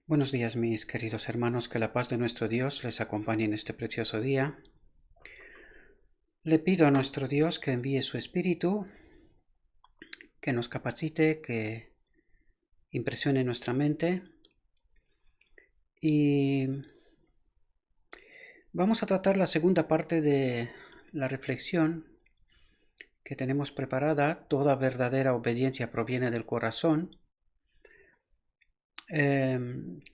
Buenos días, mis queridos hermanos, que la paz de nuestro Dios les acompañe en este precioso día. Le pido a nuestro Dios que envíe su Espíritu, que nos capacite, que impresione nuestra mente y vamos a tratar la segunda parte de la reflexión que tenemos preparada. Toda verdadera obediencia proviene del corazón.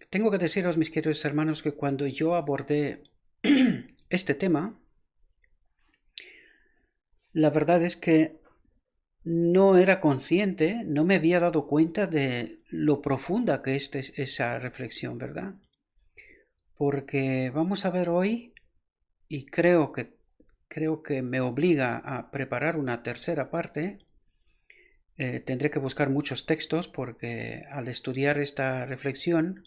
Tengo que deciros, mis queridos hermanos, que cuando yo abordé este tema, la verdad es que no era consciente, no me había dado cuenta de lo profunda que es esa reflexión, ¿verdad? Porque vamos a ver hoy, y creo que me obliga a preparar una tercera parte. Tendré que buscar muchos textos porque al estudiar esta reflexión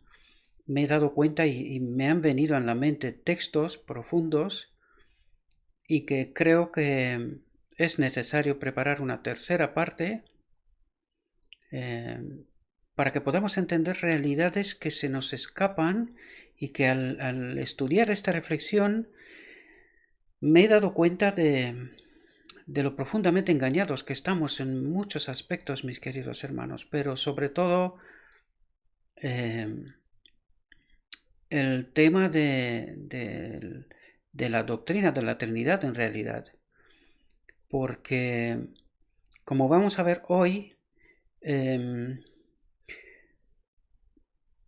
me he dado cuenta y me han venido en la mente textos profundos y que creo que es necesario preparar una tercera parte eh, para que podamos entender realidades que se nos escapan y que al estudiar esta reflexión me he dado cuenta de lo profundamente engañados que estamos en muchos aspectos, mis queridos hermanos, pero sobre todo eh, el tema de la doctrina de la Trinidad en realidad, porque como vamos a ver hoy,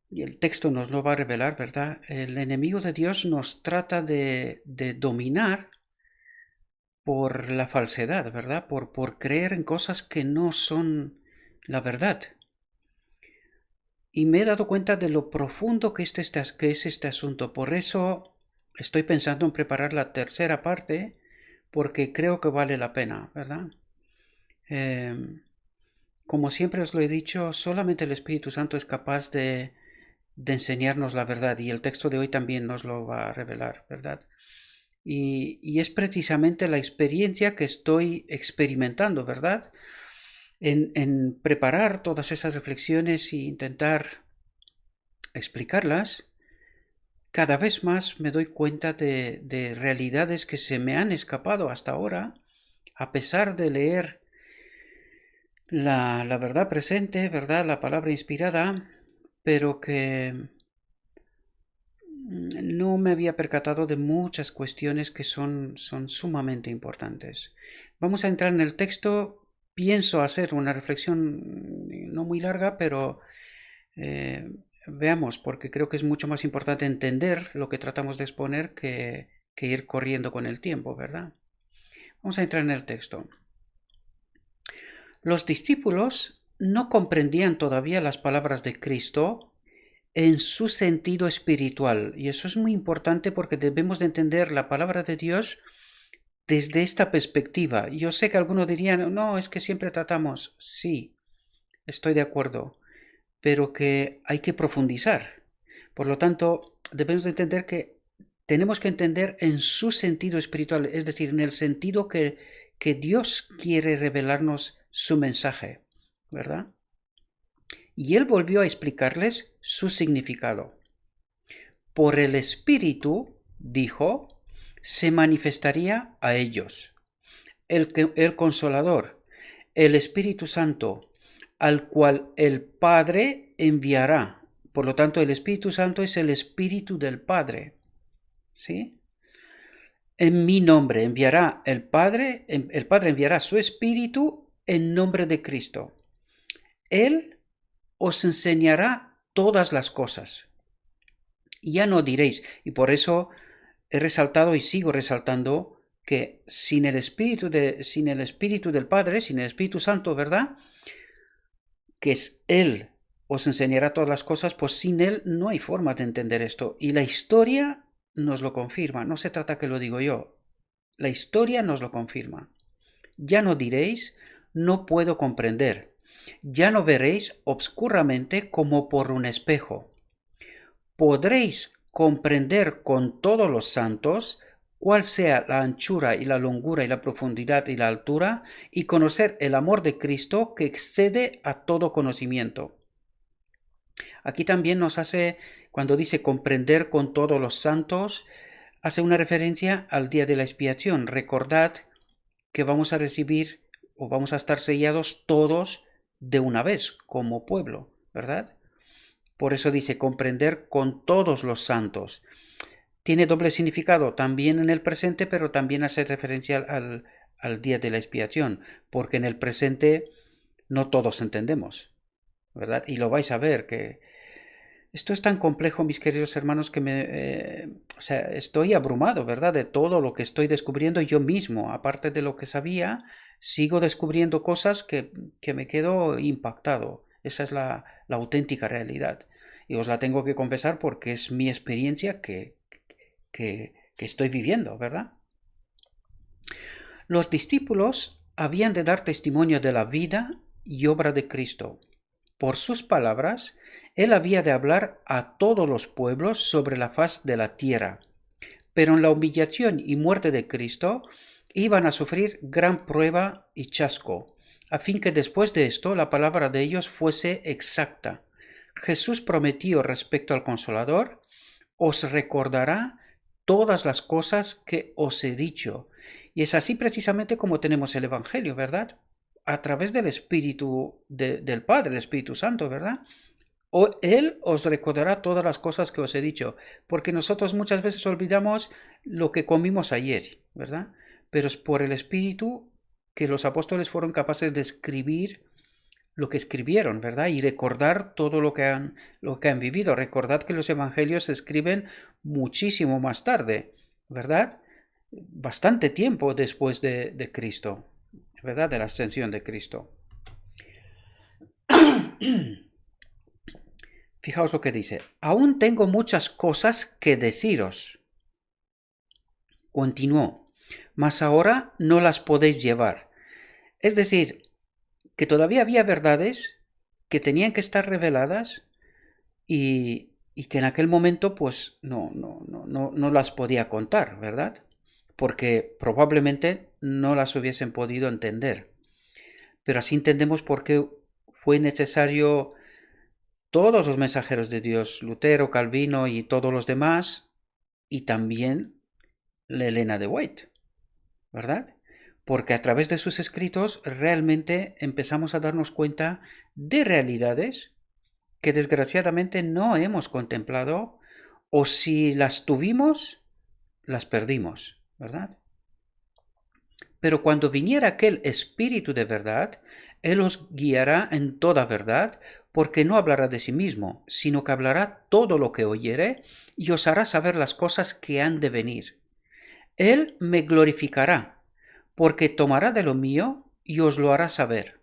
y el texto nos lo va a revelar, ¿verdad? El enemigo de Dios nos trata de dominar por la falsedad, ¿verdad? Por creer en cosas que no son la verdad. Y me he dado cuenta de lo profundo que es este asunto. Por eso estoy pensando en preparar la tercera parte, porque creo que vale la pena, ¿verdad? Eh, Como siempre os lo he dicho, solamente el Espíritu Santo es capaz de enseñarnos la verdad, y el texto de hoy también nos lo va a revelar, ¿verdad? Y es precisamente la experiencia que estoy experimentando, ¿verdad? En preparar todas esas reflexiones e intentar explicarlas. Cada vez más me doy cuenta de realidades que se me han escapado hasta ahora, a pesar de leer la verdad presente, ¿verdad? La palabra inspirada, pero que no me había percatado de muchas cuestiones que son sumamente importantes. Vamos a entrar en el texto. Pienso hacer una reflexión no muy larga, pero veamos, porque creo que es mucho más importante entender lo que tratamos de exponer que ir corriendo con el tiempo, ¿verdad? Vamos a entrar en el texto. Los discípulos no comprendían todavía las palabras de Cristo en su sentido espiritual. Y eso es muy importante porque debemos de entender la palabra de Dios desde esta perspectiva. Yo sé que algunos dirían, no, es que siempre tratamos. Sí, estoy de acuerdo, pero que hay que profundizar. Por lo tanto, debemos de entender que tenemos que entender en su sentido espiritual, es decir, en el sentido que Dios quiere revelarnos su mensaje, ¿verdad? Y él volvió a explicarles su significado. Por el Espíritu, dijo, se manifestaría a ellos el Consolador, el Espíritu Santo, al cual el Padre enviará. Por lo tanto, el Espíritu Santo es el Espíritu del Padre. ¿Sí? En mi nombre enviará el Padre enviará su Espíritu en nombre de Cristo. Él os enseñará todas las cosas. Ya no diréis, y por eso he resaltado y sigo resaltando que sin el Espíritu del Padre, sin el Espíritu Santo, ¿verdad? Que es Él os enseñará todas las cosas, pues sin Él no hay forma de entender esto. Y la historia nos lo confirma, no se trata que lo digo yo, la historia nos lo confirma. Ya no diréis, no puedo comprender. Ya no veréis obscuramente como por un espejo. Podréis comprender con todos los santos cuál sea la anchura y la longura y la profundidad y la altura, y conocer el amor de Cristo que excede a todo conocimiento. Aquí también nos hace, cuando dice comprender con todos los santos, hace una referencia al día de la expiación. Recordad que vamos a recibir o vamos a estar sellados todos de una vez como pueblo, ¿verdad? Por eso dice comprender con todos los santos. Tiene doble significado, también en el presente, pero también hace referencia al día de la expiación, porque en el presente no todos entendemos, ¿verdad? Y lo vais a ver que esto es tan complejo, mis queridos hermanos, que o sea, estoy abrumado, ¿verdad? De todo lo que estoy descubriendo yo mismo. Aparte de lo que sabía, sigo descubriendo cosas que me quedo impactado. Esa es la auténtica realidad. Y os la tengo que confesar porque es mi experiencia que estoy viviendo, ¿verdad? Los discípulos habían de dar testimonio de la vida y obra de Cristo. Por sus palabras, él había de hablar a todos los pueblos sobre la faz de la tierra. Pero en la humillación y muerte de Cristo iban a sufrir gran prueba y chasco, a fin que después de esto la palabra de ellos fuese exacta. Jesús prometió respecto al Consolador: os recordará todas las cosas que os he dicho. Y es así precisamente como tenemos el Evangelio, ¿verdad? A través del Espíritu del Padre, el Espíritu Santo, ¿verdad? Él os recordará todas las cosas que os he dicho, porque nosotros muchas veces olvidamos lo que comimos ayer, ¿verdad? Pero es por el Espíritu que los apóstoles fueron capaces de escribir lo que escribieron, ¿verdad? Y recordar todo lo que han vivido. Recordad que los evangelios se escriben muchísimo más tarde, ¿verdad? Bastante tiempo después de Cristo, ¿verdad? De la ascensión de Cristo. Fijaos lo que dice: aún tengo muchas cosas que deciros. Continuó: mas ahora no las podéis llevar. Es decir, que todavía había verdades que tenían que estar reveladas y que en aquel momento pues no las podía contar, ¿verdad? Porque probablemente no las hubiesen podido entender. Pero así entendemos por qué fue necesario todos los mensajeros de Dios, Lutero, Calvino y todos los demás, y también la Elena de White, ¿verdad? Porque a través de sus escritos realmente empezamos a darnos cuenta de realidades que desgraciadamente no hemos contemplado, o si las tuvimos, las perdimos, ¿verdad? Pero cuando viniera aquel Espíritu de verdad, Él os guiará en toda verdad, porque no hablará de sí mismo, sino que hablará todo lo que oyere y os hará saber las cosas que han de venir. Él me glorificará, porque tomará de lo mío y os lo hará saber.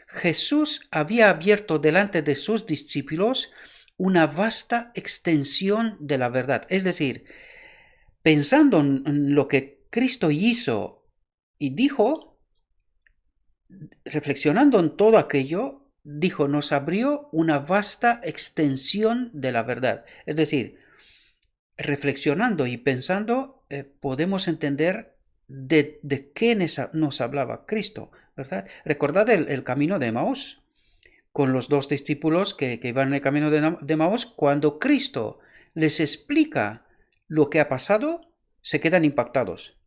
Jesús había abierto delante de sus discípulos una vasta extensión de la verdad. Es decir, pensando en lo que Cristo hizo y dijo, reflexionando en todo aquello, dijo, nos abrió una vasta extensión de la verdad. Es decir, reflexionando y pensando, podemos entender de qué nos hablaba Cristo, ¿verdad? Recordad el camino de Emaús, con los dos discípulos que iban en el camino de Emaús. Cuando Cristo les explica lo que ha pasado, se quedan impactados.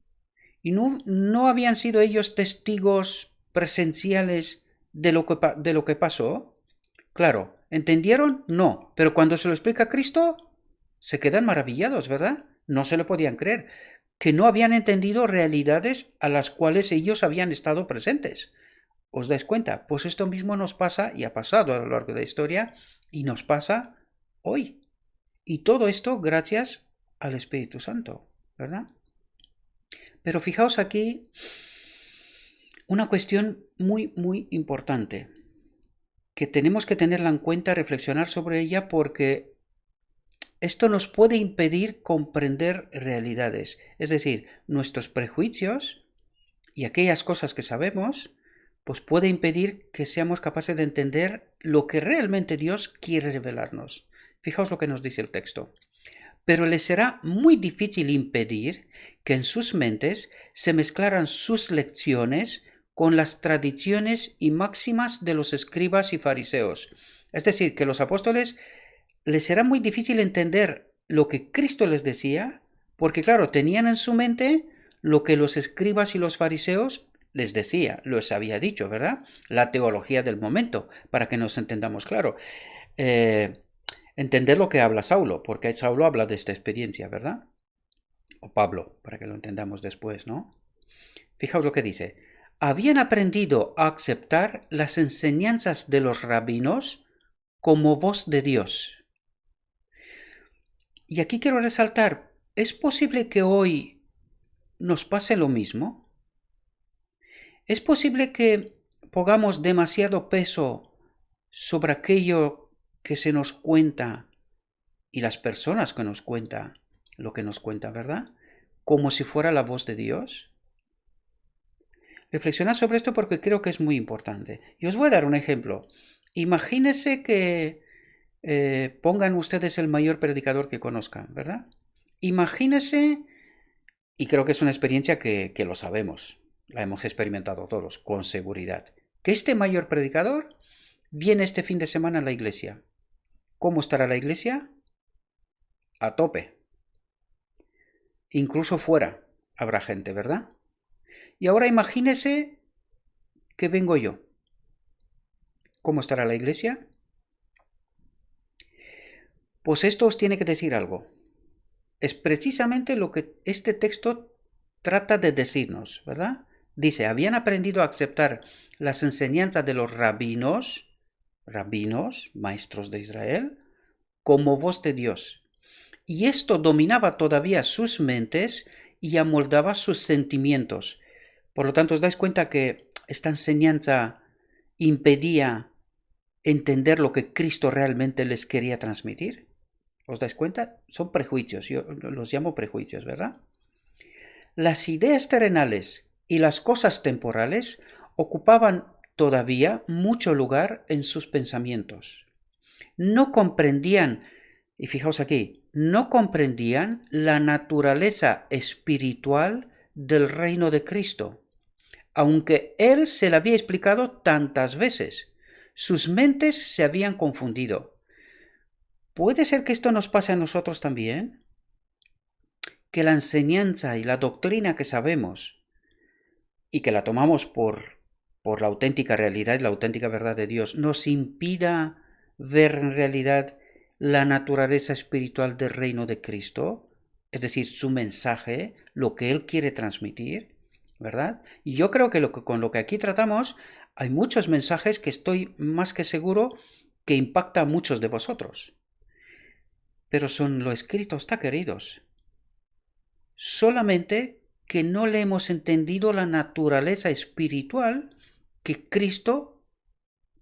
Y no habían sido ellos testigos presenciales de lo que pasó. Claro, ¿entendieron? No, pero cuando se lo explica Cristo, se quedan maravillados, ¿verdad? No se lo podían creer, que no habían entendido realidades a las cuales ellos habían estado presentes. ¿Os dais cuenta? Pues esto mismo nos pasa y ha pasado a lo largo de la historia y nos pasa hoy. Y todo esto gracias al Espíritu Santo, ¿verdad? Pero fijaos aquí una cuestión muy, muy importante, que tenemos que tenerla en cuenta, reflexionar sobre ella, porque esto nos puede impedir comprender realidades. Es decir, nuestros prejuicios y aquellas cosas que sabemos, pues puede impedir que seamos capaces de entender lo que realmente Dios quiere revelarnos. Fijaos lo que nos dice el texto. Pero les será muy difícil impedir que en sus mentes se mezclaran sus lecciones con las tradiciones y máximas de los escribas y fariseos, Es decir, que los apóstoles les era muy difícil entender lo que Cristo les decía, porque claro, tenían en su mente lo que los escribas y los fariseos les decía, les había dicho, ¿verdad? La teología del momento, para que nos entendamos claro. Entender lo que habla Saulo, porque Saulo habla de esta experiencia, ¿verdad? O Pablo, para que lo entendamos después, ¿no? Fijaos lo que dice. Habían aprendido a aceptar las enseñanzas de los rabinos como voz de Dios. Y aquí quiero resaltar, ¿es posible que hoy nos pase lo mismo? ¿Es posible que pongamos demasiado peso sobre aquello que se nos cuenta y las personas que nos cuentan lo que nos cuenta, ¿verdad? Como si fuera la voz de Dios. Reflexionad sobre esto porque creo que es muy importante. Y os voy a dar un ejemplo. Imagínense que pongan ustedes el mayor predicador que conozcan, ¿verdad? Imagínense, y creo que es una experiencia que lo sabemos, la hemos experimentado todos con seguridad, que este mayor predicador viene este fin de semana a la iglesia. ¿Cómo estará la iglesia? A tope. Incluso fuera habrá gente, ¿verdad? Y ahora imagínese que vengo yo. ¿Cómo estará la iglesia? Pues esto os tiene que decir algo. Es precisamente lo que este texto trata de decirnos, ¿verdad? Dice, habían aprendido a aceptar las enseñanzas de los rabinos, maestros de Israel, como voz de Dios. Y esto dominaba todavía sus mentes y amoldaba sus sentimientos. Por lo tanto, os dais cuenta que esta enseñanza impedía entender lo que Cristo realmente les quería transmitir. ¿Os dais cuenta? Son prejuicios, yo los llamo prejuicios, ¿verdad? Las ideas terrenales y las cosas temporales ocupaban todavía mucho lugar en sus pensamientos. No comprendían, y fijaos aquí, no comprendían la naturaleza espiritual del reino de Cristo, aunque Él se la había explicado tantas veces. Sus mentes se habían confundido. ¿Puede ser que esto nos pase a nosotros también? Que la enseñanza y la doctrina que sabemos y que la tomamos por la auténtica realidad y la auténtica verdad de Dios nos impida ver en realidad la naturaleza espiritual del reino de Cristo, es decir, su mensaje, lo que Él quiere transmitir, ¿verdad? Y yo creo que con lo que aquí tratamos hay muchos mensajes que estoy más que seguro que impactan a muchos de vosotros. Pero son lo escrito está, queridos. Solamente que no le hemos entendido la naturaleza espiritual que Cristo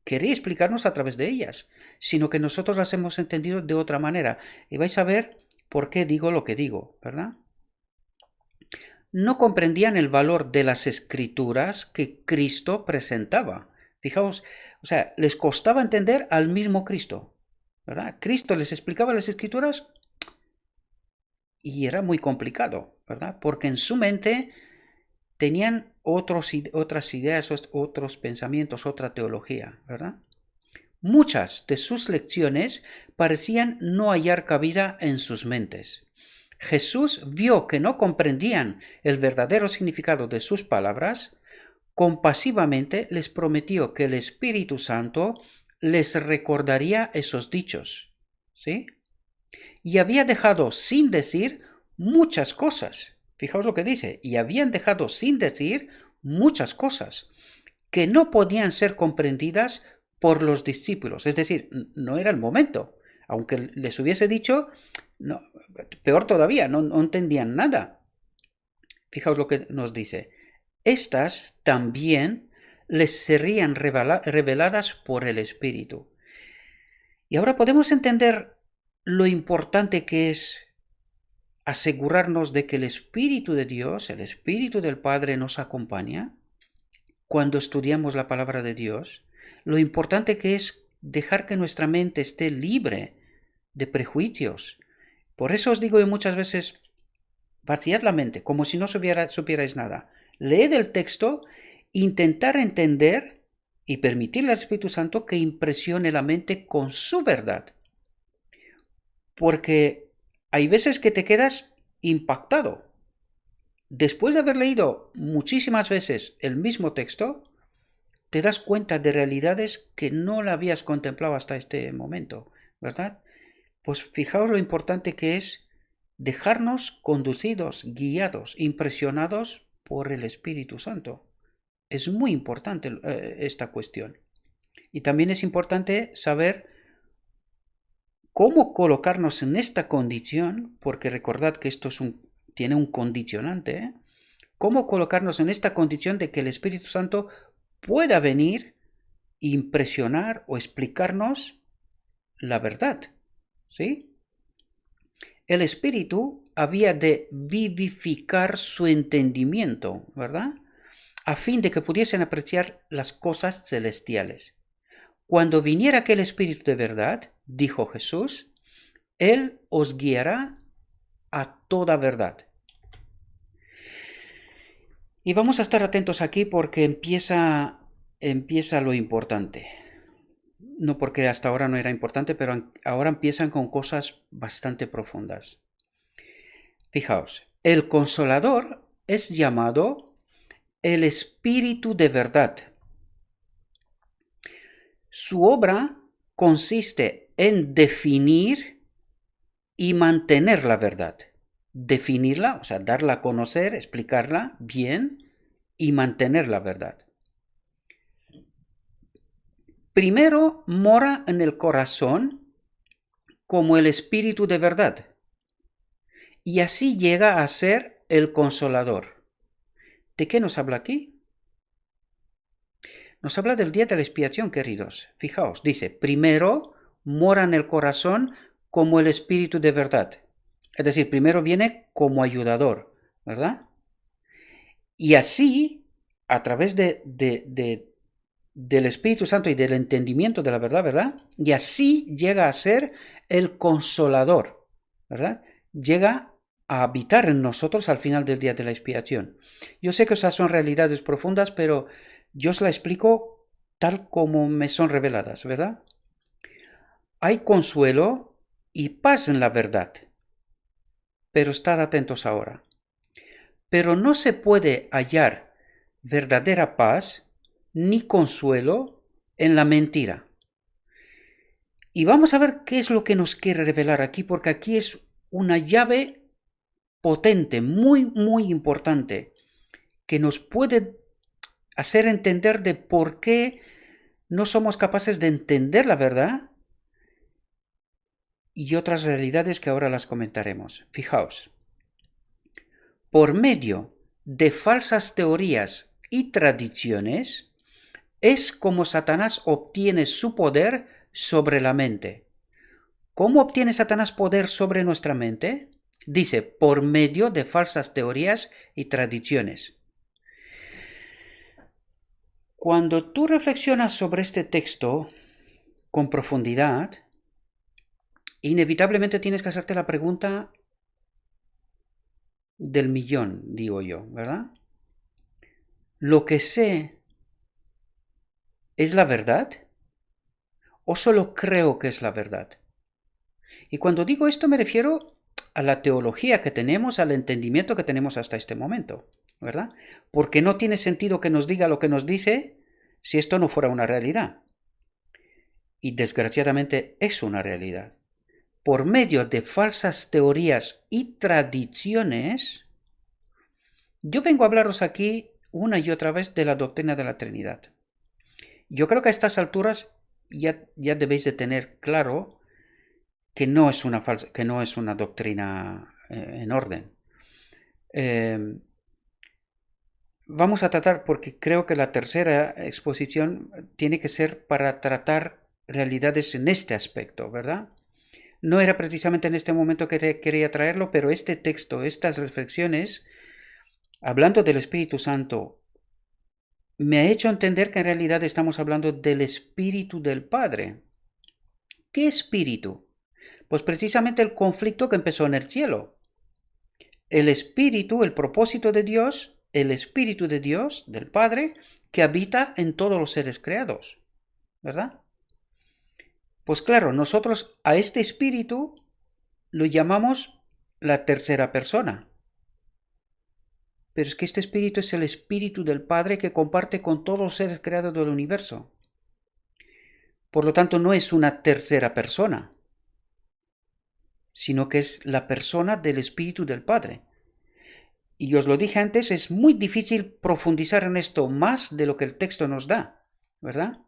quería explicarnos a través de ellas, sino que nosotros las hemos entendido de otra manera. Y vais a ver por qué digo lo que digo, ¿verdad? No comprendían el valor de las escrituras que Cristo presentaba. Fijaos, o sea, les costaba entender al mismo Cristo, ¿verdad? Cristo les explicaba las escrituras y era muy complicado, ¿verdad? Porque en su mente tenían otras ideas, otros pensamientos, otra teología, ¿verdad? Muchas de sus lecciones parecían no hallar cabida en sus mentes. Jesús vio que no comprendían el verdadero significado de sus palabras. Compasivamente les prometió que el Espíritu Santo les recordaría esos dichos, ¿sí? Y había dejado sin decir muchas cosas. Fijaos lo que dice, y habían dejado sin decir muchas cosas que no podían ser comprendidas por los discípulos. Es decir, no era el momento. Aunque les hubiese dicho, no, peor todavía, no entendían nada. Fijaos lo que nos dice. Estas también les serían reveladas por el Espíritu. Y ahora podemos entender lo importante que es asegurarnos de que el Espíritu de Dios, el Espíritu del Padre nos acompaña cuando estudiamos la palabra de Dios, lo importante que es dejar que nuestra mente esté libre de prejuicios. Por eso os digo muchas veces, vaciad la mente, como si no supierais nada. Leed el texto, intentar entender y permitirle al Espíritu Santo que impresione la mente con su verdad. Porque hay veces que te quedas impactado. Después de haber leído muchísimas veces el mismo texto, te das cuenta de realidades que no la habías contemplado hasta este momento, ¿verdad? Pues fijaos lo importante que es dejarnos conducidos, guiados, impresionados por el Espíritu Santo. Es muy importante esta cuestión. Y también es importante saber cómo colocarnos en esta condición, porque recordad que esto tiene un condicionante, ¿eh? Cómo colocarnos en esta condición de que el Espíritu Santo pueda venir, impresionar o explicarnos la verdad, ¿sí? El Espíritu había de vivificar su entendimiento, ¿verdad? A fin de que pudiesen apreciar las cosas celestiales. Cuando viniera aquel Espíritu de verdad, dijo Jesús, Él os guiará a toda verdad. Y vamos a estar atentos aquí porque empieza lo importante. No porque hasta ahora no era importante, pero ahora empiezan con cosas bastante profundas. Fijaos, el Consolador es llamado el Espíritu de verdad. Su obra consiste en definir y mantener la verdad. Definirla, o sea, darla a conocer, explicarla bien y mantener la verdad. Primero mora en el corazón como el Espíritu de verdad y así llega a ser el Consolador. ¿De qué nos habla aquí? Nos habla del día de la expiación, queridos. Fijaos, dice, primero mora en el corazón como el Espíritu de verdad. Es decir, primero viene como ayudador, ¿verdad? Y así, a través del Espíritu Santo y del entendimiento de la verdad, ¿verdad? Y así llega a ser el Consolador, ¿verdad? Llega a habitar en nosotros al final del día de la expiación. Yo sé que esas son realidades profundas, pero yo os la explico tal como me son reveladas, ¿verdad? Hay consuelo y paz en la verdad, pero estad atentos ahora. Pero no se puede hallar verdadera paz ni consuelo en la mentira. Y vamos a ver qué es lo que nos quiere revelar aquí, porque aquí es una llave potente, muy, muy importante, que nos puede hacer entender de por qué no somos capaces de entender la verdad y otras realidades que ahora las comentaremos. Fijaos, por medio de falsas teorías y tradiciones, es como Satanás obtiene su poder sobre la mente. ¿Cómo obtiene Satanás poder sobre nuestra mente? Dice, por medio de falsas teorías y tradiciones. Cuando tú reflexionas sobre este texto con profundidad, inevitablemente tienes que hacerte la pregunta del millón, digo yo, ¿verdad? ¿Lo que sé es la verdad? ¿O solo creo que es la verdad? Y cuando digo esto me refiero a la teología que tenemos, al entendimiento que tenemos hasta este momento, ¿verdad? Porque no tiene sentido que nos diga lo que nos dice si esto no fuera una realidad. Y desgraciadamente es una realidad. Por medio de falsas teorías y tradiciones, yo vengo a hablaros aquí una y otra vez de la doctrina de la Trinidad. Yo creo que a estas alturas ya debéis de tener claro que no es una doctrina en orden. Vamos a tratar, porque creo que la tercera exposición tiene que ser para tratar realidades en este aspecto, ¿verdad? No era precisamente en este momento que quería traerlo, pero este texto, estas reflexiones, hablando del Espíritu Santo, me ha hecho entender que en realidad estamos hablando del Espíritu del Padre. ¿Qué espíritu? Pues precisamente el conflicto que empezó en el cielo. El Espíritu, el propósito de Dios, el Espíritu de Dios, del Padre, que habita en todos los seres creados, ¿verdad? Pues claro, nosotros a este espíritu lo llamamos la tercera persona. Pero es que este espíritu es el espíritu del Padre que comparte con todos los seres creados del universo. Por lo tanto, no es una tercera persona, sino que es la persona del espíritu del Padre. Y os lo dije antes, es muy difícil profundizar en esto más de lo que el texto nos da, ¿verdad?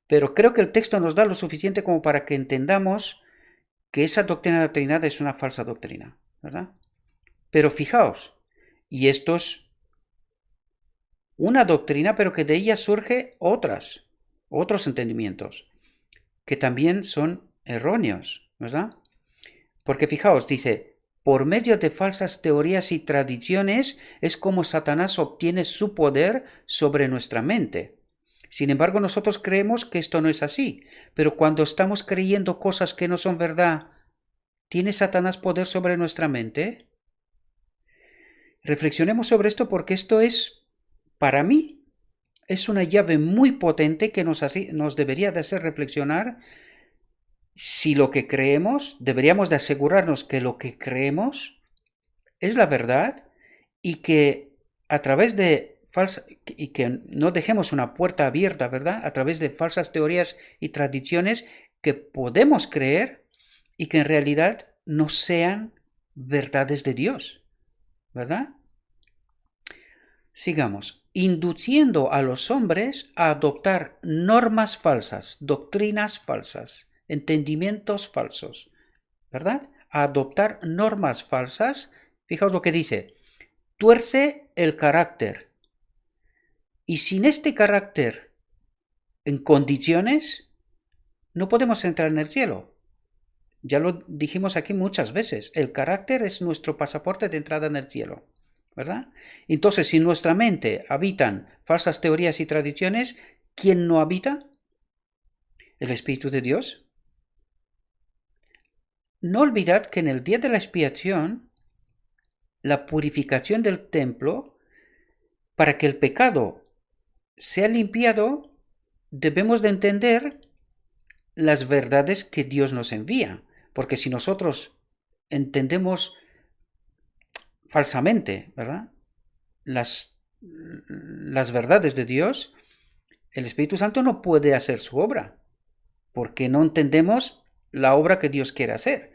Pero creo que el texto nos da lo suficiente como para que entendamos que esa doctrina de la Trinidad es una falsa doctrina, ¿verdad? Pero fijaos, y esto es una doctrina, pero que de ella surge otros entendimientos, que también son erróneos, ¿verdad? Porque fijaos, dice, por medio de falsas teorías y tradiciones es como Satanás obtiene su poder sobre nuestra mente. Sin embargo, nosotros creemos que esto no es así, pero cuando estamos creyendo cosas que no son verdad, ¿tiene Satanás poder sobre nuestra mente? Reflexionemos sobre esto porque esto es, para mí, es una llave muy potente que nos debería de hacer reflexionar si lo que creemos, deberíamos de asegurarnos que lo que creemos es la verdad y que a través de y que no dejemos una puerta abierta, ¿verdad? A través de falsas teorías y tradiciones que podemos creer y que en realidad no sean verdades de Dios, ¿verdad? Sigamos. Induciendo a los hombres a adoptar normas falsas, doctrinas falsas, entendimientos falsos, ¿verdad? A adoptar normas falsas. Fijaos lo que dice. Tuerce el carácter. Y sin este carácter en condiciones, no podemos entrar en el cielo. Ya lo dijimos aquí muchas veces. El carácter es nuestro pasaporte de entrada en el cielo, ¿verdad? Entonces, si en nuestra mente habitan falsas teorías y tradiciones, ¿quién no habita? El Espíritu de Dios. No olvidad que en el día de la expiación, la purificación del templo, para que el pecado sea limpiado, debemos de entender las verdades que Dios nos envía. Porque si nosotros entendemos falsamente, ¿verdad? Las verdades de Dios, el Espíritu Santo no puede hacer su obra, porque no entendemos la obra que Dios quiere hacer.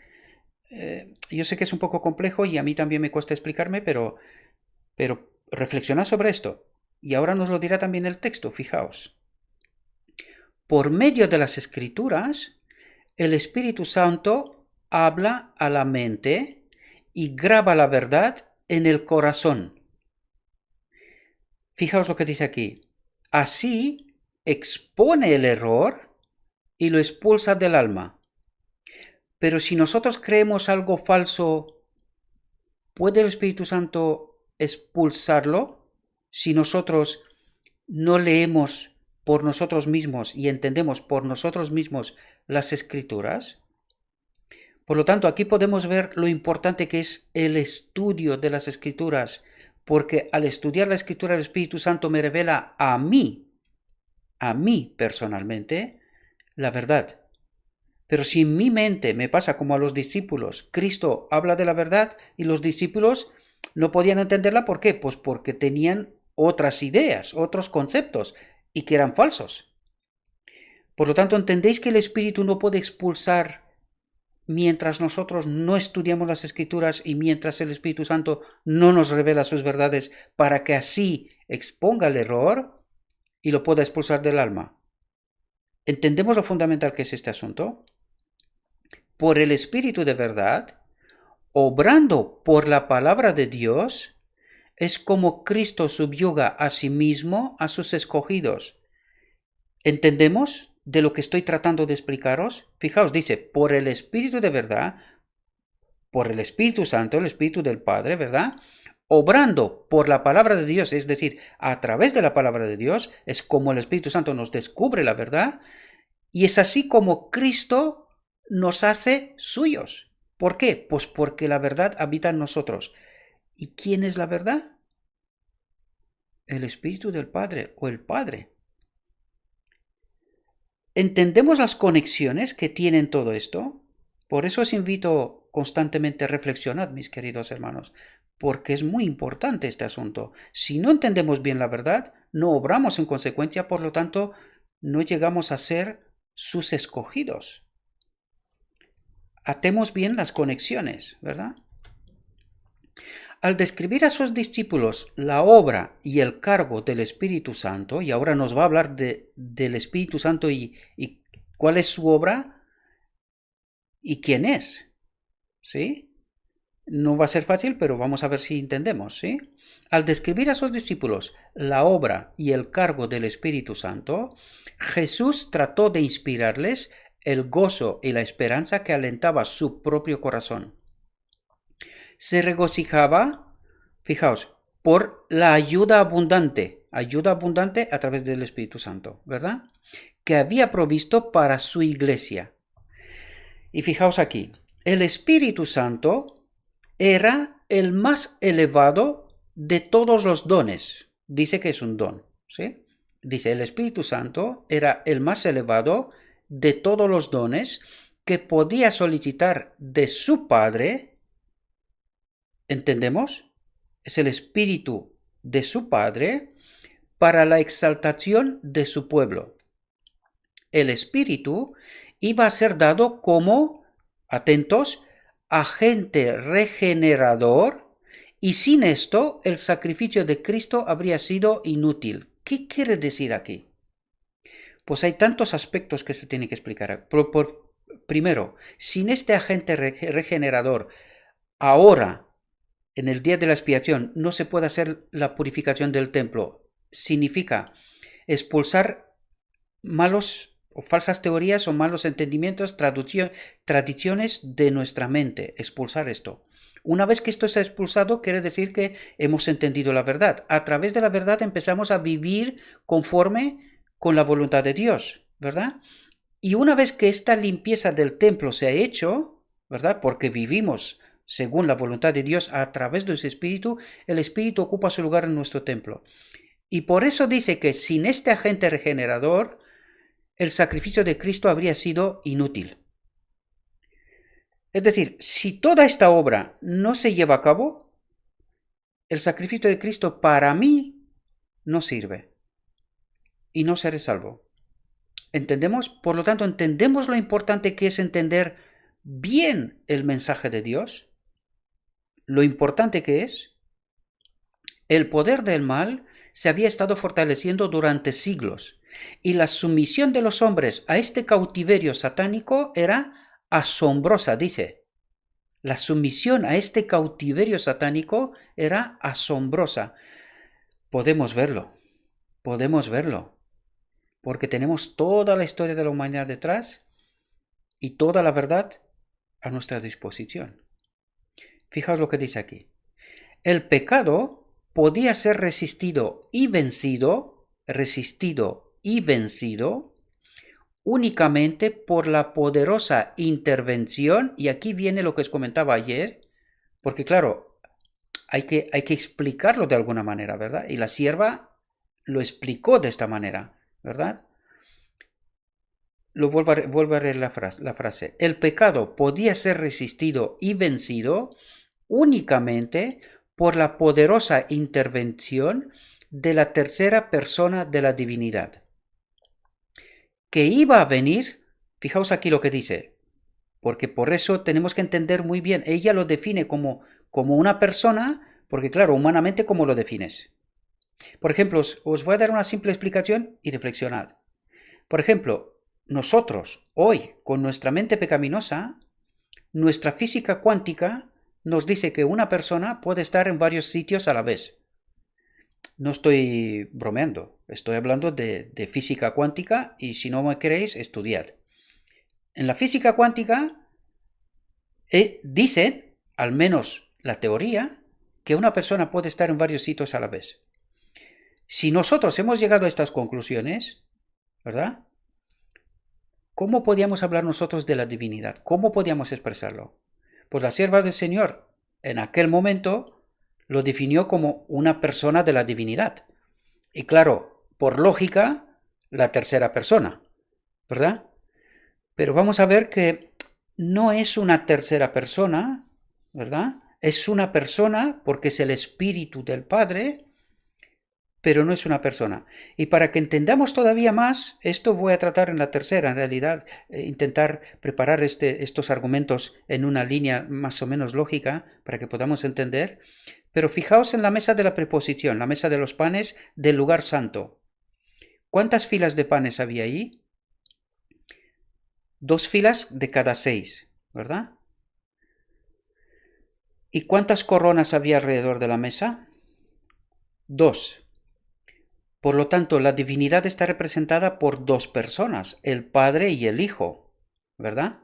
Yo sé que es un poco complejo y a mí también me cuesta explicarme, pero reflexionad sobre esto. Y ahora nos lo dirá también el texto, fijaos. Por medio de las Escrituras, el Espíritu Santo habla a la mente y graba la verdad en el corazón. Fijaos lo que dice aquí. Así expone el error y lo expulsa del alma. Pero si nosotros creemos algo falso, ¿puede el Espíritu Santo expulsarlo? Si nosotros no leemos por nosotros mismos y entendemos por nosotros mismos las Escrituras. Por lo tanto, aquí podemos ver lo importante que es el estudio de las Escrituras, porque al estudiar la Escritura el Espíritu Santo me revela a mí personalmente, la verdad. Pero si en mi mente me pasa como a los discípulos, Cristo habla de la verdad y los discípulos no podían entenderla, ¿por qué? Pues porque tenían otras ideas, otros conceptos, y que eran falsos. Por lo tanto, ¿entendéis que el Espíritu no puede expulsar mientras nosotros no estudiamos las Escrituras y mientras el Espíritu Santo no nos revela sus verdades para que así exponga el error y lo pueda expulsar del alma? ¿Entendemos lo fundamental que es este asunto? Por el Espíritu de verdad, obrando por la palabra de Dios, es como Cristo subyuga a sí mismo a sus escogidos. ¿Entendemos de lo que estoy tratando de explicaros? Fijaos, dice, por el Espíritu de verdad, por el Espíritu Santo, el Espíritu del Padre, ¿verdad? Obrando por la palabra de Dios, es decir, a través de la palabra de Dios, es como el Espíritu Santo nos descubre la verdad, y es así como Cristo nos hace suyos. ¿Por qué? Pues porque la verdad habita en nosotros. ¿Y quién es la verdad? el Espíritu del Padre o el Padre. ¿Entendemos las conexiones que tienen todo esto? Por eso os invito constantemente a reflexionar, mis queridos hermanos, porque es muy importante este asunto. Si no entendemos bien la verdad, no obramos en consecuencia, por lo tanto, no llegamos a ser sus escogidos. Atemos bien las conexiones, ¿verdad? Al describir a sus discípulos la obra y el cargo del Espíritu Santo, y ahora nos va a hablar del Espíritu Santo y cuál es su obra y quién es, ¿sí? No va a ser fácil, pero vamos a ver si entendemos, ¿sí? Al describir a sus discípulos la obra y el cargo del Espíritu Santo, Jesús trató de inspirarles el gozo y la esperanza que alentaba su propio corazón. Se regocijaba, fijaos, por la ayuda abundante a través del Espíritu Santo, ¿verdad? Que había provisto para su iglesia. Y fijaos aquí, el Espíritu Santo era el más elevado de todos los dones. Dice que es un don, ¿sí? Dice, el Espíritu Santo era el más elevado de todos los dones que podía solicitar de su Padre. ¿Entendemos? Es el Espíritu de su Padre para la exaltación de su pueblo. El Espíritu iba a ser dado como, atentos, agente regenerador, y sin esto el sacrificio de Cristo habría sido inútil. ¿Qué quiere decir aquí? Pues hay tantos aspectos que se tienen que explicar. Primero, sin este agente regenerador, ahora, en el día de la expiación, no se puede hacer la purificación del templo. Significa expulsar malos o falsas teorías o malos entendimientos, tradiciones de nuestra mente, expulsar esto. Una vez que esto está expulsado, quiere decir que hemos entendido la verdad. A través de la verdad empezamos a vivir conforme con la voluntad de Dios, ¿verdad? Y una vez que esta limpieza del templo se ha hecho, ¿verdad? Porque vivimos según la voluntad de Dios a través de su Espíritu, el Espíritu ocupa su lugar en nuestro templo. Y por eso dice que sin este agente regenerador, el sacrificio de Cristo habría sido inútil. Es decir, si toda esta obra no se lleva a cabo, el sacrificio de Cristo para mí no sirve y no seré salvo. ¿Entendemos? Por lo tanto, ¿entendemos lo importante que es entender bien el mensaje de Dios? Lo importante que es. El poder del mal se había estado fortaleciendo durante siglos, y la sumisión de los hombres a este cautiverio satánico era asombrosa, dice. La sumisión a este cautiverio satánico era asombrosa. Podemos verlo, porque tenemos toda la historia de la humanidad detrás y toda la verdad a nuestra disposición. Fijaos lo que dice aquí. El pecado podía ser resistido y vencido únicamente por la poderosa intervención, y aquí viene lo que os comentaba ayer, porque claro, hay que explicarlo de alguna manera, ¿verdad? Y la sierva lo explicó de esta manera, ¿verdad? Vuelvo a leer la frase. El pecado podía ser resistido y vencido únicamente por la poderosa intervención de la tercera persona de la divinidad, que iba a venir, fijaos aquí lo que dice, porque por eso tenemos que entender muy bien, ella lo define como una persona, porque claro, humanamente, ¿cómo lo defines? Por ejemplo, os voy a dar una simple explicación y reflexionad. Por ejemplo, nosotros hoy, con nuestra mente pecaminosa, nuestra física cuántica nos dice que una persona puede estar en varios sitios a la vez. No estoy bromeando, estoy hablando de física cuántica, y si no me creéis, estudiad. En la física cuántica dicen, al menos la teoría, que una persona puede estar en varios sitios a la vez. Si nosotros hemos llegado a estas conclusiones, ¿verdad? ¿Cómo podíamos hablar nosotros de la divinidad? ¿Cómo podíamos expresarlo? Pues la sierva del Señor, en aquel momento, lo definió como una persona de la divinidad. Y claro, por lógica, la tercera persona, ¿verdad? Pero vamos a ver que no es una tercera persona, ¿verdad? Es una persona porque es el Espíritu del Padre, pero no es una persona. Y para que entendamos todavía más, esto voy a tratar en la tercera, en realidad, intentar preparar estos argumentos en una línea más o menos lógica para que podamos entender. Pero fijaos en la mesa de la preposición, la mesa de los panes del lugar santo. ¿Cuántas filas de panes había ahí? 2 filas de cada 6, ¿verdad? ¿Y cuántas coronas había alrededor de la mesa? 2. Por lo tanto, la divinidad está representada por 2 personas, el Padre y el Hijo, ¿verdad?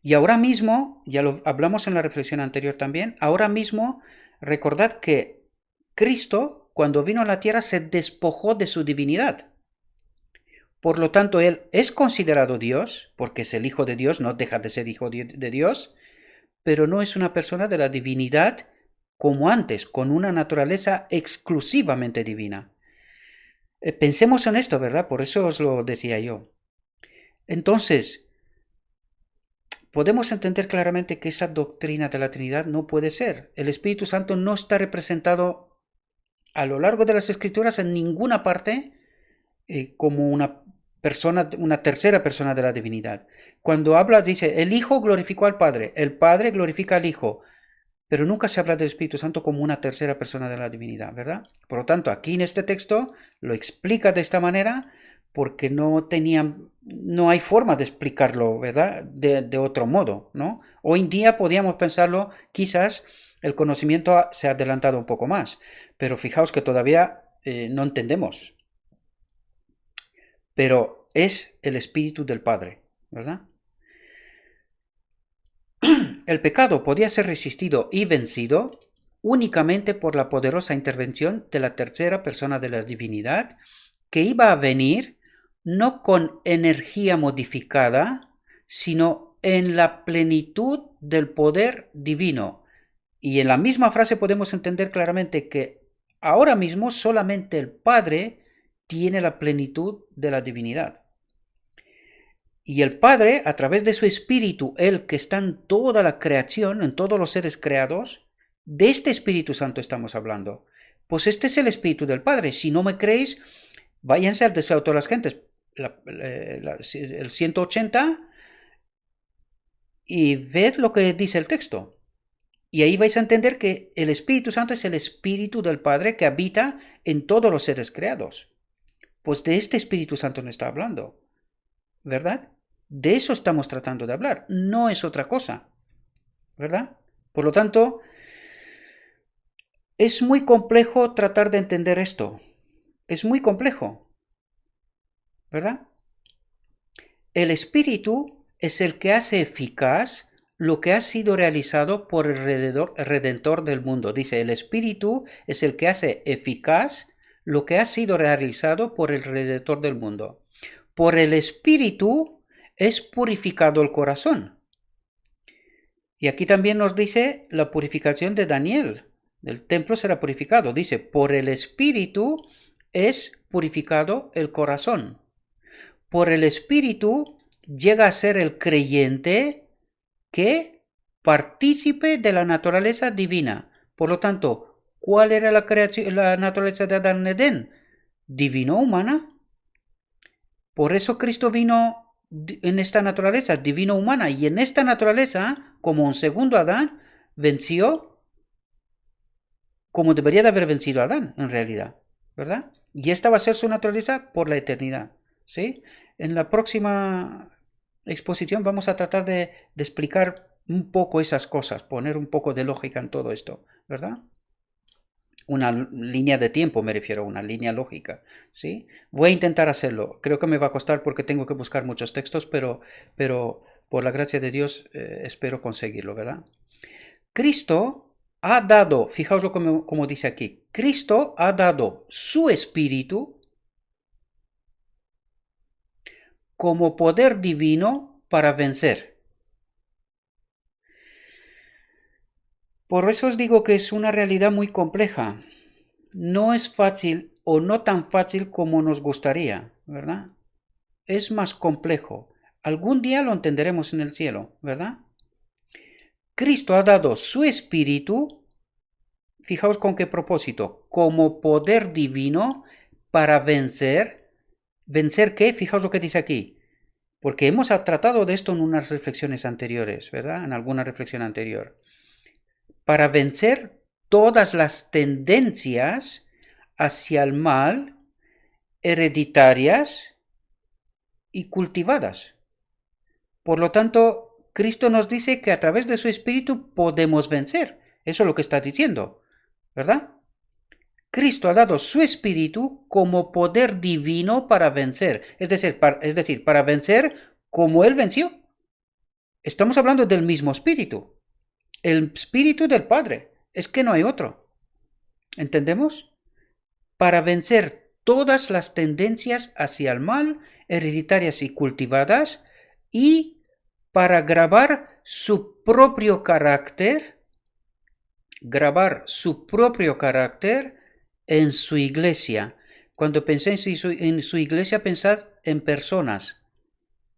Y ahora mismo, ya lo hablamos en la reflexión anterior también, ahora mismo recordad que Cristo, cuando vino a la tierra, se despojó de su divinidad. Por lo tanto, Él es considerado Dios, porque es el Hijo de Dios, no deja de ser Hijo de Dios, pero no es una persona de la divinidad como antes, con una naturaleza exclusivamente divina. Pensemos en esto, ¿verdad? Por eso os lo decía yo. Entonces, podemos entender claramente que esa doctrina de la Trinidad no puede ser. El Espíritu Santo no está representado a lo largo de las Escrituras en ninguna parte como una persona, una tercera persona de la divinidad. Cuando habla, dice, el Hijo glorificó al Padre, el Padre glorifica al Hijo, pero nunca se habla del Espíritu Santo como una tercera persona de la divinidad, ¿verdad? Por lo tanto, aquí en este texto lo explica de esta manera porque no hay forma de explicarlo, ¿verdad? De otro modo, ¿no? Hoy en día podríamos pensarlo, quizás el conocimiento se ha adelantado un poco más, pero fijaos que todavía no entendemos. Pero es el Espíritu del Padre, ¿verdad? El pecado podía ser resistido y vencido únicamente por la poderosa intervención de la tercera persona de la divinidad, que iba a venir no con energía modificada, sino en la plenitud del poder divino. Y en la misma frase podemos entender claramente que ahora mismo solamente el Padre tiene la plenitud de la divinidad. Y el Padre, a través de su Espíritu, el que está en toda la creación, en todos los seres creados, de este Espíritu Santo estamos hablando. Pues este es el Espíritu del Padre. Si no me creéis, váyanse al deseo de todas las gentes, el 180, y ved lo que dice el texto. Y ahí vais a entender que el Espíritu Santo es el Espíritu del Padre que habita en todos los seres creados. Pues de este Espíritu Santo no está hablando, ¿verdad? De eso estamos tratando de hablar, no es otra cosa, ¿verdad? Por lo tanto, es muy complejo tratar de entender esto. Es muy complejo, ¿verdad? El Espíritu es el que hace eficaz lo que ha sido realizado por el Redentor del mundo. Dice, el Espíritu es el que hace eficaz lo que ha sido realizado por el Redentor del mundo. Por el Espíritu es purificado el corazón. Y aquí también nos dice la purificación de Daniel. El templo será purificado. Dice, por el Espíritu es purificado el corazón. Por el Espíritu llega a ser el creyente que partícipe de la naturaleza divina. Por lo tanto, ¿cuál era la naturaleza de Adán en Edén? Divino-humana. Por eso Cristo vino en esta naturaleza divino-humana, y en esta naturaleza, como un segundo Adán, venció como debería de haber vencido a Adán, en realidad, ¿verdad? Y esta va a ser su naturaleza por la eternidad, ¿sí? En la próxima exposición vamos a tratar de explicar un poco esas cosas, poner un poco de lógica en todo esto, ¿verdad? Una línea de tiempo, me refiero, una línea lógica, ¿sí? Voy a intentar hacerlo. Creo que me va a costar porque tengo que buscar muchos textos, pero por la gracia de Dios espero conseguirlo, ¿verdad? Cristo ha dado, fijaos como dice aquí, Cristo ha dado su espíritu como poder divino para vencer. Por eso os digo que es una realidad muy compleja. No es fácil o no tan fácil como nos gustaría, ¿verdad? Es más complejo. Algún día lo entenderemos en el cielo, ¿verdad? Cristo ha dado su espíritu, fijaos con qué propósito, como poder divino para vencer. ¿Vencer qué? Fijaos lo que dice aquí. Porque hemos tratado de esto en unas reflexiones anteriores, ¿verdad? En alguna reflexión anterior. Para vencer todas las tendencias hacia el mal, hereditarias y cultivadas. Por lo tanto, Cristo nos dice que a través de su espíritu podemos vencer. Eso es lo que está diciendo, ¿verdad? Cristo ha dado su espíritu como poder divino para vencer. Es decir, para vencer como Él venció. Estamos hablando del mismo espíritu. El espíritu del Padre. Es que no hay otro. ¿Entendemos? Para vencer todas las tendencias hacia el mal, hereditarias y cultivadas, y para grabar su propio carácter en su iglesia. Cuando penséis en su iglesia, pensad en personas,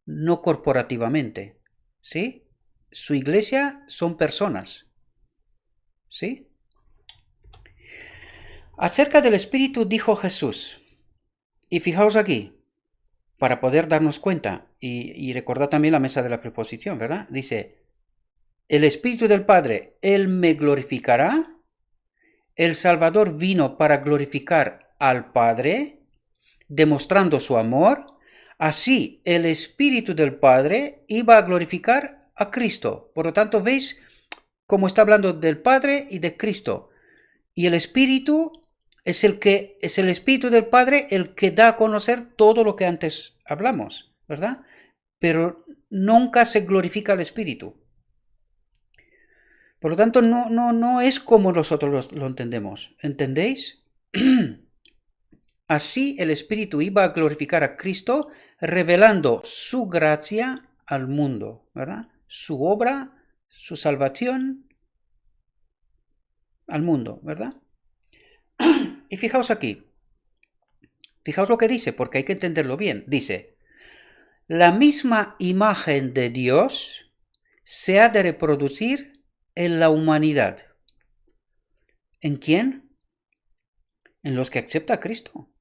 no corporativamente. ¿Sí? Su iglesia son personas. ¿Sí? Acerca del Espíritu dijo Jesús, y fijaos aquí, para poder darnos cuenta, y recordad también la mesa de la preposición, ¿verdad? Dice, el Espíritu del Padre, Él me glorificará. El Salvador vino para glorificar al Padre, demostrando su amor. Así, el Espíritu del Padre iba a glorificar a Cristo. Por lo tanto, ¿veis cómo está hablando del Padre y de Cristo? Y el Espíritu es el Espíritu del Padre el que da a conocer todo lo que antes hablamos, ¿verdad? Pero nunca se glorifica al Espíritu. Por lo tanto, no es como nosotros lo entendemos. ¿Entendéis? Así el Espíritu iba a glorificar a Cristo, revelando su gracia al mundo, ¿verdad? Su obra, su salvación al mundo, ¿verdad? Y fijaos aquí, fijaos lo que dice, porque hay que entenderlo bien. Dice, la misma imagen de Dios se ha de reproducir en la humanidad. ¿En quién? En los que acepta a Cristo,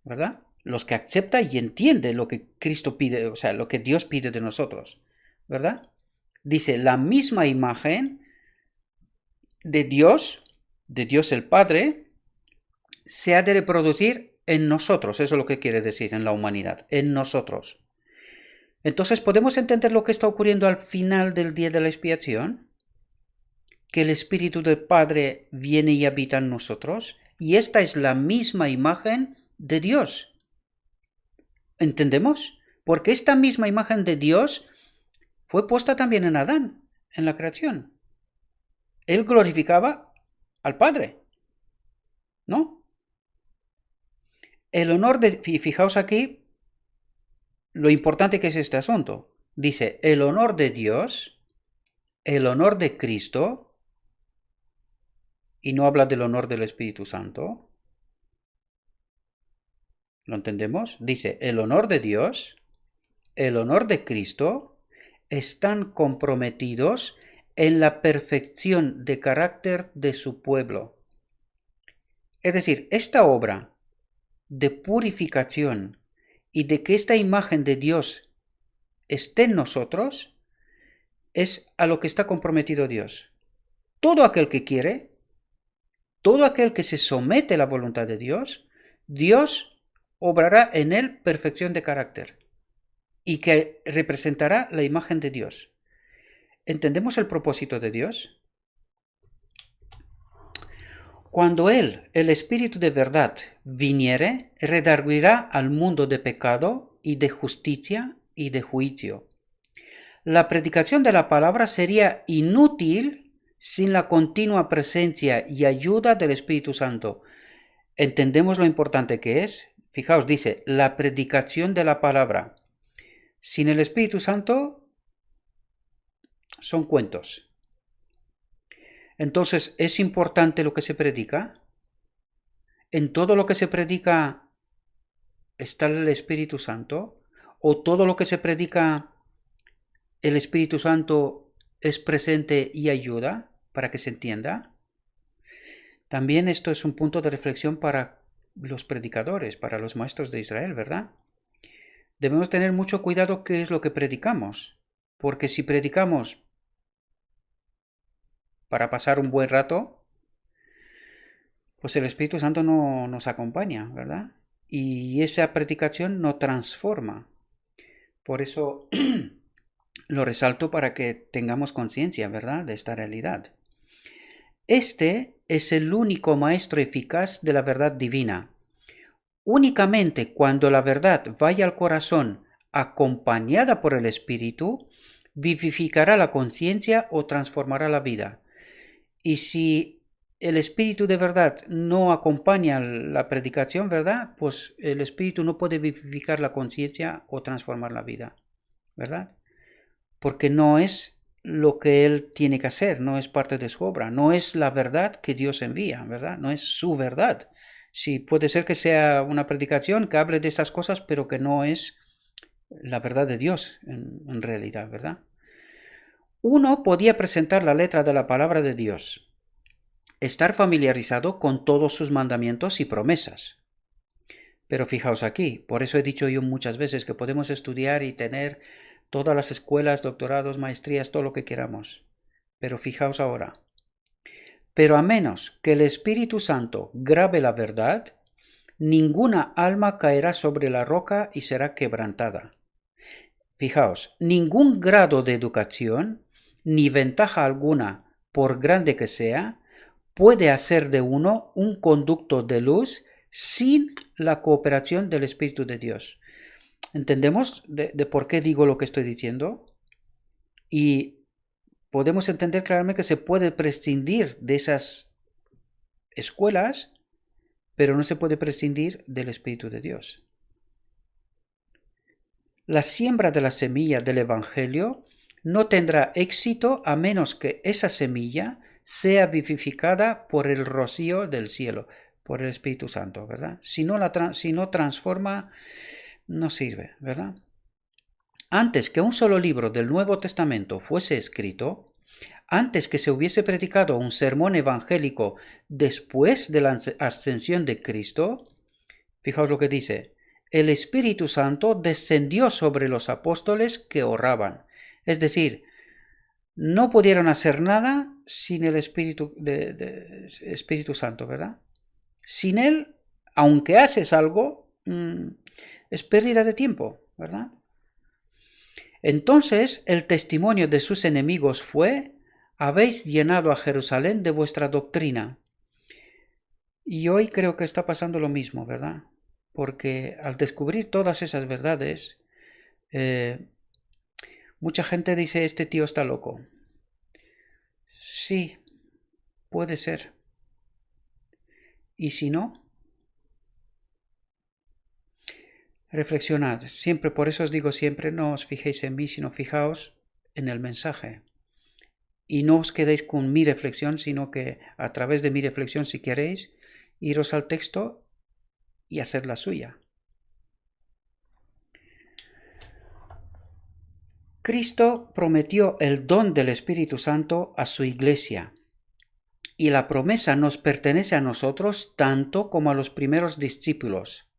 ¿verdad? Los que acepta y entiende lo que Cristo pide, o sea, lo que Dios pide de nosotros, ¿verdad? Dice, la misma imagen de Dios el Padre, se ha de reproducir en nosotros. Eso es lo que quiere decir en la humanidad, en nosotros. Entonces, ¿podemos entender lo que está ocurriendo al final del día de la expiación? Que el Espíritu del Padre viene y habita en nosotros, y esta es la misma imagen de Dios. ¿Entendemos? Porque esta misma imagen de Dios fue puesta también en Adán, en la creación. Él glorificaba al Padre, ¿no? El honor de... Fijaos aquí lo importante que es este asunto. Dice, el honor de Dios, el honor de Cristo, y no habla del honor del Espíritu Santo. ¿Lo entendemos? Dice, el honor de Dios, el honor de Cristo, están comprometidos en la perfección de carácter de su pueblo. Es decir, esta obra de purificación y de que esta imagen de Dios esté en nosotros es a lo que está comprometido Dios. Todo aquel que quiere, todo aquel que se somete a la voluntad de Dios, Dios obrará en él perfección de carácter y que representará la imagen de Dios. ¿Entendemos el propósito de Dios? Cuando Él, el Espíritu de verdad, viniere, redarguirá al mundo de pecado y de justicia y de juicio. La predicación de la palabra sería inútil sin la continua presencia y ayuda del Espíritu Santo. ¿Entendemos lo importante que es? Fijaos, dice, la predicación de la palabra. Sin el Espíritu Santo son cuentos. Entonces, ¿es importante lo que se predica? ¿En todo lo que se predica está el Espíritu Santo? ¿O todo lo que se predica el Espíritu Santo es presente y ayuda para que se entienda? También esto es un punto de reflexión para los predicadores, para los maestros de Israel, ¿verdad? Debemos tener mucho cuidado qué es lo que predicamos, porque si predicamos para pasar un buen rato, pues el Espíritu Santo no nos acompaña, ¿verdad? Y esa predicación no transforma. Por eso lo resalto para que tengamos conciencia, ¿verdad?, de esta realidad. Este es el único maestro eficaz de la verdad divina. Únicamente cuando la verdad vaya al corazón acompañada por el Espíritu, vivificará la conciencia o transformará la vida. Y si el Espíritu de verdad no acompaña la predicación, ¿verdad?, pues el Espíritu no puede vivificar la conciencia o transformar la vida, ¿verdad? Porque no es lo que Él tiene que hacer, no es parte de su obra, no es la verdad que Dios envía, ¿verdad? No es su verdad. Sí, puede ser que sea una predicación que hable de esas cosas, pero que no es la verdad de Dios en realidad, ¿verdad? Uno podía presentar la letra de la palabra de Dios, estar familiarizado con todos sus mandamientos y promesas. Pero fijaos aquí, por eso he dicho yo muchas veces que podemos estudiar y tener todas las escuelas, doctorados, maestrías, todo lo que queramos. Pero fijaos ahora. Pero a menos que el Espíritu Santo grabe la verdad, ninguna alma caerá sobre la roca y será quebrantada. Fijaos, ningún grado de educación, ni ventaja alguna, por grande que sea, puede hacer de uno un conducto de luz sin la cooperación del Espíritu de Dios. ¿Entendemos de por qué digo lo que estoy diciendo? Y podemos entender claramente que se puede prescindir de esas escuelas, pero no se puede prescindir del Espíritu de Dios. La siembra de la semilla del Evangelio no tendrá éxito a menos que esa semilla sea vivificada por el rocío del cielo, por el Espíritu Santo, ¿verdad? Si no transforma, no sirve, ¿verdad? Antes que un solo libro del Nuevo Testamento fuese escrito, antes que se hubiese predicado un sermón evangélico después de la ascensión de Cristo, fijaos lo que dice, el Espíritu Santo descendió sobre los apóstoles que oraban. Es decir, no pudieron hacer nada sin el Espíritu Santo, ¿verdad? Sin él, aunque haces algo, es pérdida de tiempo, ¿verdad? Entonces el testimonio de sus enemigos fue, habéis llenado a Jerusalén de vuestra doctrina. Y hoy creo que está pasando lo mismo, ¿verdad? Porque al descubrir todas esas verdades, mucha gente dice, este tío está loco. Sí, puede ser. ¿Y si no? Reflexionad. Siempre, por eso os digo siempre, no os fijéis en mí, sino fijaos en el mensaje. Y no os quedéis con mi reflexión, sino que a través de mi reflexión, si queréis, iros al texto y hacer la suya. Cristo prometió el don del Espíritu Santo a su iglesia, y la promesa nos pertenece a nosotros tanto como a los primeros discípulos.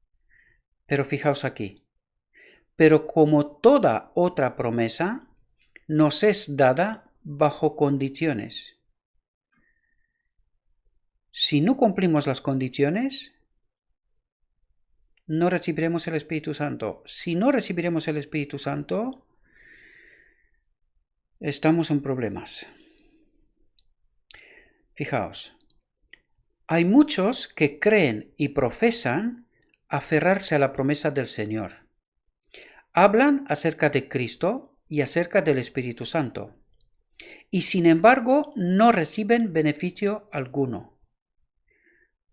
Pero fijaos aquí, pero como toda otra promesa, nos es dada bajo condiciones. Si no cumplimos las condiciones, no recibiremos el Espíritu Santo. Si no recibiremos el Espíritu Santo, estamos en problemas. Fijaos, hay muchos que creen y profesan aferrarse a la promesa del Señor. Hablan acerca de Cristo y acerca del Espíritu Santo, y sin embargo no reciben beneficio alguno.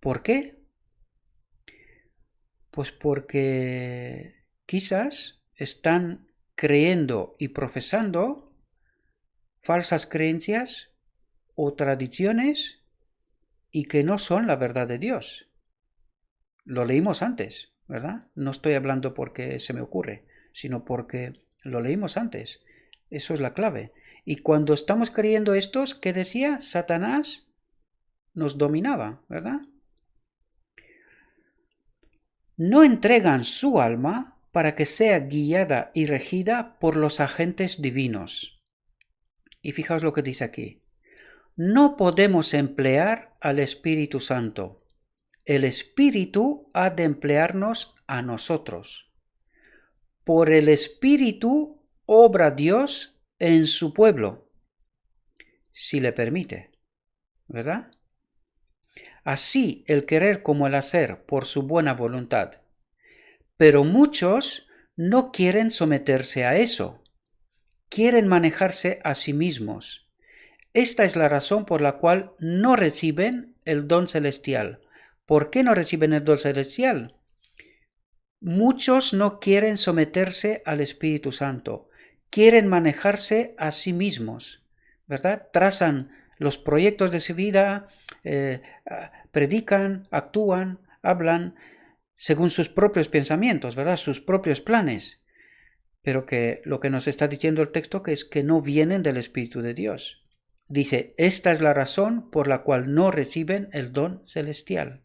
¿Por qué? Pues porque quizás están creyendo y profesando falsas creencias o tradiciones y que no son la verdad de Dios. lo leímos antes, ¿verdad? No estoy hablando porque se me ocurre, sino porque lo leímos antes. Eso es la clave. Y cuando estamos creyendo estos, ¿qué decía? Satanás nos dominaba, ¿verdad? No entregan su alma para que sea guiada y regida por los agentes divinos. Y fijaos lo que dice aquí. No podemos emplear al Espíritu Santo. El Espíritu ha de emplearnos a nosotros. Por el Espíritu obra Dios en su pueblo, si le permite, ¿verdad? Así el querer como el hacer por su buena voluntad. Pero muchos no quieren someterse a eso. Quieren manejarse a sí mismos. Esta es la razón por la cual no reciben el don celestial. ¿Por qué no reciben el don celestial? Muchos no quieren someterse al Espíritu Santo. Quieren manejarse a sí mismos, ¿verdad? Trazan los proyectos de su vida, predican, actúan, hablan según sus propios pensamientos, ¿verdad? Sus propios planes. Pero que lo que nos está diciendo el texto que es que no vienen del Espíritu de Dios. Dice, esta es la razón por la cual no reciben el don celestial.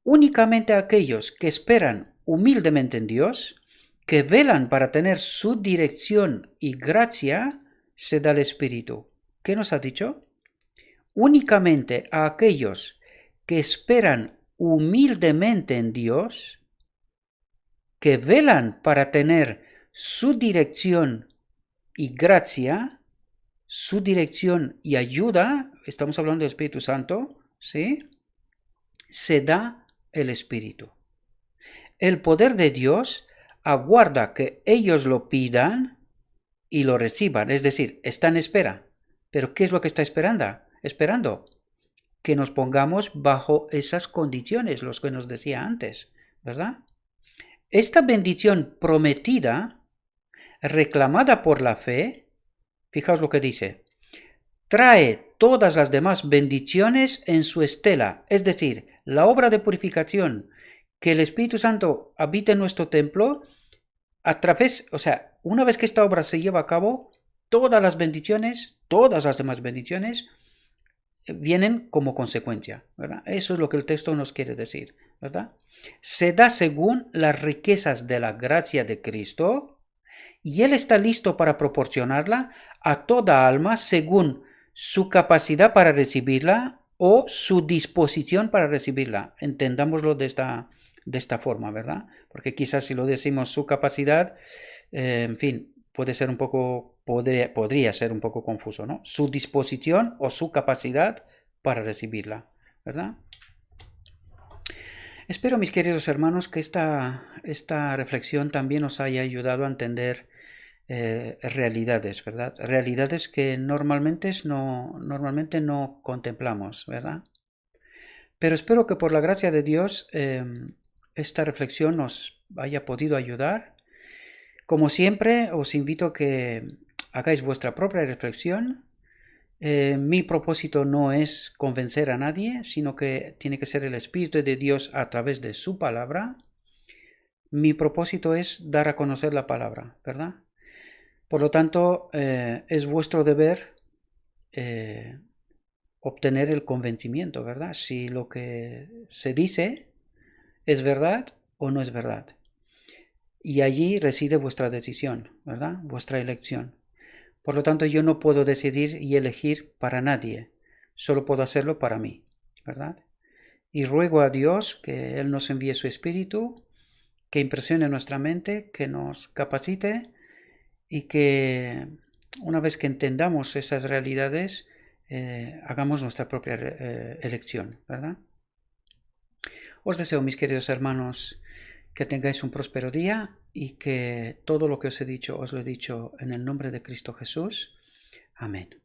Únicamente aquellos que esperan humildemente en Dios, que velan para tener su dirección y gracia, se da el Espíritu. ¿Qué nos ha dicho? Únicamente a aquellos que esperan humildemente en Dios, que velan para tener su dirección y gracia, su dirección y ayuda, estamos hablando del Espíritu Santo, ¿sí? Se da el Espíritu. El poder de Dios aguarda que ellos lo pidan y lo reciban, es decir, está en espera. ¿Pero qué es lo que está esperando? Que nos pongamos bajo esas condiciones, los que nos decía antes, ¿verdad? Esta bendición prometida, reclamada por la fe, fijaos lo que dice, trae todas las demás bendiciones en su estela, es decir, la obra de purificación, que el Espíritu Santo habite en nuestro templo, a través, o sea, una vez que esta obra se lleva a cabo, todas las bendiciones, todas las demás bendiciones, vienen como consecuencia, ¿verdad? Eso es lo que el texto nos quiere decir, ¿verdad? Se da según las riquezas de la gracia de Cristo y Él está listo para proporcionarla a toda alma según su capacidad para recibirla o su disposición para recibirla. Entendámoslo de esta forma, ¿verdad? Porque quizás si lo decimos su capacidad, en fin, podría ser un poco confuso, ¿no? Su disposición o su capacidad para recibirla, ¿verdad? Espero, mis queridos hermanos, que esta reflexión también os haya ayudado a entender realidades, ¿verdad? Realidades que normalmente no contemplamos, ¿verdad? Pero espero que por la gracia de Dios esta reflexión nos haya podido ayudar. Como siempre, os invito a que hagáis vuestra propia reflexión. Mi propósito no es convencer a nadie, sino que tiene que ser el Espíritu de Dios a través de su palabra. Mi propósito es dar a conocer la palabra, ¿verdad? Por lo tanto, es vuestro deber obtener el convencimiento, ¿verdad? Si lo que se dice es verdad o no es verdad. Y allí reside vuestra decisión, ¿verdad? Vuestra elección. Por lo tanto, yo no puedo decidir y elegir para nadie, solo puedo hacerlo para mí, ¿verdad? Y ruego a Dios que Él nos envíe su Espíritu, que impresione nuestra mente, que nos capacite y que una vez que entendamos esas realidades, hagamos nuestra propia elección, ¿verdad? Os deseo, mis queridos hermanos, que tengáis un próspero día y que todo lo que os he dicho, os lo he dicho en el nombre de Cristo Jesús. Amén.